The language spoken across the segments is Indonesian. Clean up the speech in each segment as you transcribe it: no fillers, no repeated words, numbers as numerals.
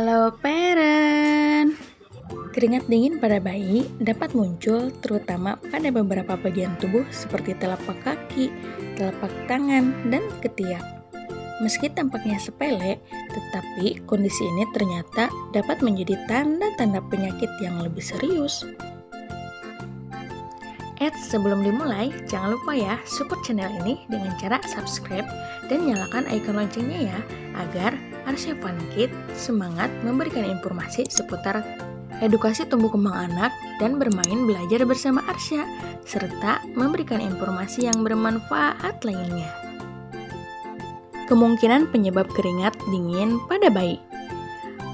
Halo parent. Keringat dingin pada bayi dapat muncul terutama pada beberapa bagian tubuh seperti telapak kaki, telapak tangan, dan ketiak. Meski tampaknya sepele, tetapi kondisi ini ternyata dapat menjadi tanda-tanda penyakit yang lebih serius. Sebelum dimulai, jangan lupa ya support channel ini dengan cara subscribe dan nyalakan icon loncengnya ya, agar Arsya Fun Kids semangat memberikan informasi seputar edukasi tumbuh kembang anak dan bermain belajar bersama Arsya, serta memberikan informasi yang bermanfaat lainnya. Kemungkinan penyebab keringat dingin pada bayi.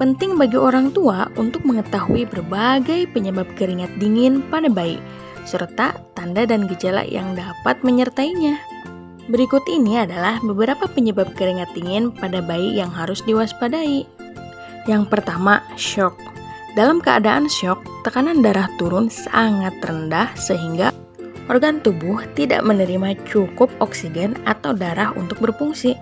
Penting bagi orang tua untuk mengetahui berbagai penyebab keringat dingin pada bayi, serta tanda dan gejala yang dapat menyertainya. Berikut ini adalah beberapa penyebab keringat dingin pada bayi yang harus diwaspadai. Yang pertama, shock. Dalam keadaan shock, tekanan darah turun sangat rendah sehingga organ tubuh tidak menerima cukup oksigen atau darah untuk berfungsi.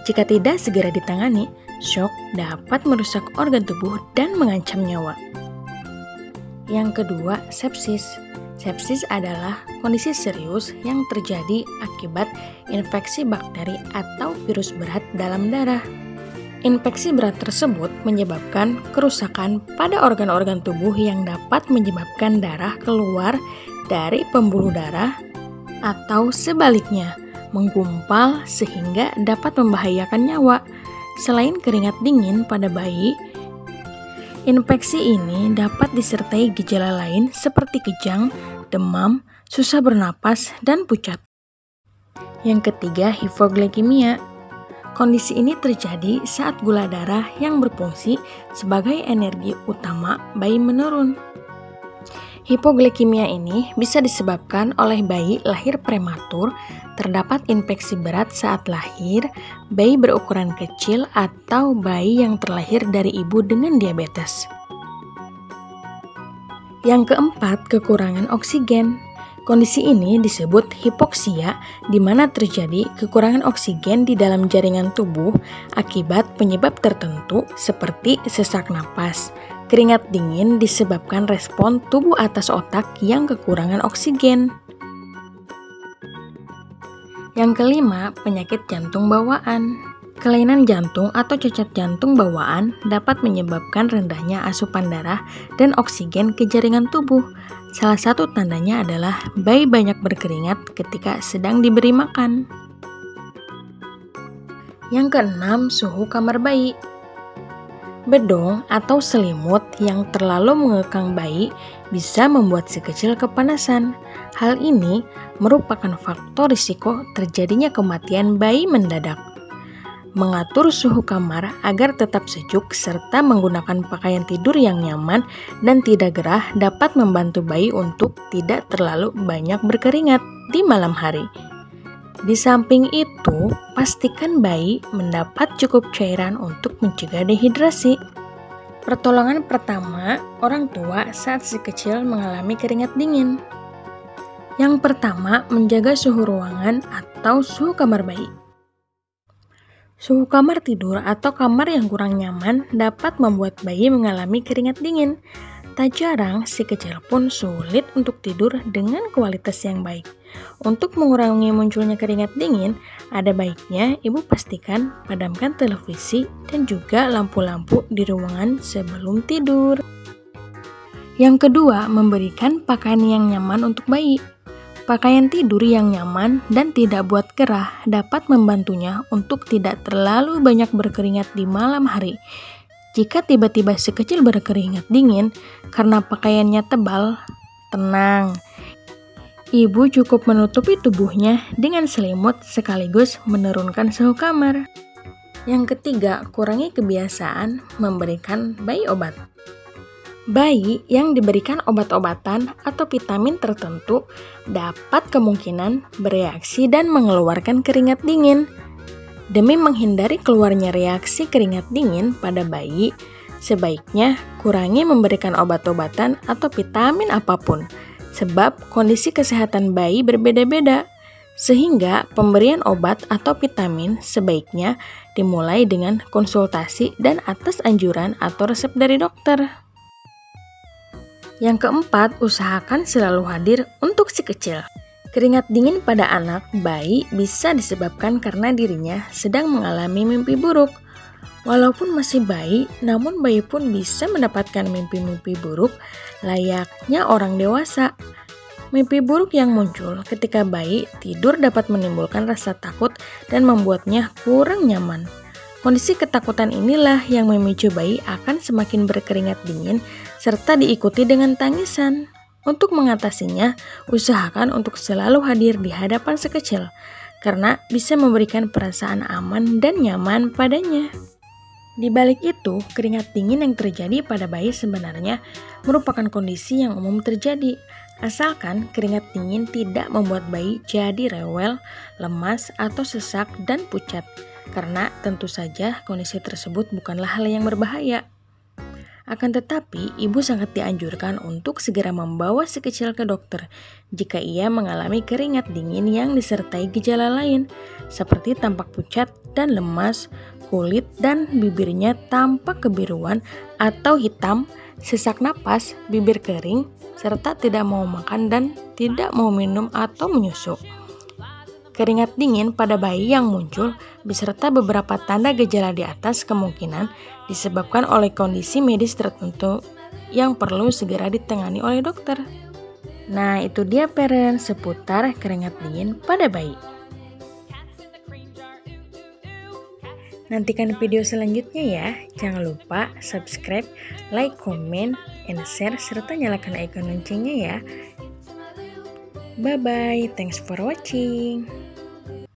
Jika tidak segera ditangani, shock dapat merusak organ tubuh dan mengancam nyawa. Yang kedua, sepsis. Sepsis adalah kondisi serius yang terjadi akibat infeksi bakteri atau virus berat dalam darah. Infeksi berat tersebut menyebabkan kerusakan pada organ-organ tubuh yang dapat menyebabkan darah keluar dari pembuluh darah atau sebaliknya, menggumpal sehingga dapat membahayakan nyawa. Selain keringat dingin pada bayi, infeksi ini dapat disertai gejala lain seperti kejang, demam, susah bernapas, dan pucat. Yang ketiga, hipoglikemia. Kondisi ini terjadi saat gula darah yang berfungsi sebagai energi utama bayi menurun. Hipoglikemia ini bisa disebabkan oleh bayi lahir prematur, terdapat infeksi berat saat lahir, bayi berukuran kecil, atau bayi yang terlahir dari ibu dengan diabetes. Yang keempat, kekurangan oksigen. Kondisi ini disebut hipoksia, di mana terjadi kekurangan oksigen di dalam jaringan tubuh akibat penyebab tertentu seperti sesak napas. Keringat dingin disebabkan respon tubuh atas otak yang kekurangan oksigen. Yang kelima, penyakit jantung bawaan. Kelainan jantung atau cacat jantung bawaan dapat menyebabkan rendahnya asupan darah dan oksigen ke jaringan tubuh. Salah satu tandanya adalah bayi banyak berkeringat ketika sedang diberi makan. Yang keenam, suhu kamar bayi. Bedong atau selimut yang terlalu mengekang bayi bisa membuat si kecil kepanasan. Hal ini merupakan faktor risiko terjadinya kematian bayi mendadak. Mengatur suhu kamar agar tetap sejuk serta menggunakan pakaian tidur yang nyaman dan tidak gerah dapat membantu bayi untuk tidak terlalu banyak berkeringat di malam hari. Di samping itu, pastikan bayi mendapat cukup cairan untuk mencegah dehidrasi. Pertolongan pertama orang tua saat si kecil mengalami keringat dingin. Yang pertama, menjaga suhu ruangan atau suhu kamar bayi. Suhu kamar tidur atau kamar yang kurang nyaman dapat membuat bayi mengalami keringat dingin. Tak jarang, si kecil pun sulit untuk tidur dengan kualitas yang baik. Untuk mengurangi munculnya keringat dingin, ada baiknya ibu pastikan padamkan televisi dan juga lampu-lampu di ruangan sebelum tidur. Yang kedua, memberikan pakaian yang nyaman untuk bayi. Pakaian tidur yang nyaman dan tidak buat gerah dapat membantunya untuk tidak terlalu banyak berkeringat di malam hari. Jika tiba-tiba si kecil berkeringat dingin karena pakaiannya tebal, tenang. Ibu cukup menutupi tubuhnya dengan selimut sekaligus menurunkan suhu kamar. Yang ketiga, kurangi kebiasaan memberikan bayi obat. Bayi yang diberikan obat-obatan atau vitamin tertentu dapat kemungkinan bereaksi dan mengeluarkan keringat dingin. Demi menghindari keluarnya reaksi keringat dingin pada bayi, sebaiknya kurangi memberikan obat-obatan atau vitamin apapun, sebab kondisi kesehatan bayi berbeda-beda. Sehingga pemberian obat atau vitamin sebaiknya dimulai dengan konsultasi dan atas anjuran atau resep dari dokter. Yang keempat, usahakan selalu hadir untuk si kecil. Keringat dingin pada anak bayi bisa disebabkan karena dirinya sedang mengalami mimpi buruk. Walaupun masih bayi, namun bayi pun bisa mendapatkan mimpi-mimpi buruk layaknya orang dewasa. Mimpi buruk yang muncul ketika bayi tidur dapat menimbulkan rasa takut dan membuatnya kurang nyaman. Kondisi ketakutan inilah yang memicu bayi akan semakin berkeringat dingin serta diikuti dengan tangisan. Untuk mengatasinya, usahakan untuk selalu hadir di hadapan si kecil karena bisa memberikan perasaan aman dan nyaman padanya. Di balik itu, keringat dingin yang terjadi pada bayi sebenarnya merupakan kondisi yang umum terjadi. Asalkan keringat dingin tidak membuat bayi jadi rewel, lemas, atau sesak dan pucat. Karena tentu saja kondisi tersebut bukanlah hal yang berbahaya. Akan tetapi, ibu sangat dianjurkan untuk segera membawa si kecil ke dokter jika ia mengalami keringat dingin yang disertai gejala lain, seperti tampak pucat dan lemas, kulit dan bibirnya tampak kebiruan atau hitam, sesak napas, bibir kering, serta tidak mau makan dan tidak mau minum atau menyusu. Keringat dingin pada bayi yang muncul beserta beberapa tanda gejala di atas kemungkinan disebabkan oleh kondisi medis tertentu yang perlu segera ditangani oleh dokter. Nah, itu dia parents seputar keringat dingin pada bayi. Nantikan video selanjutnya ya. Jangan lupa subscribe, like, comment, and share, serta nyalakan icon loncengnya ya. Bye-bye, thanks for watching.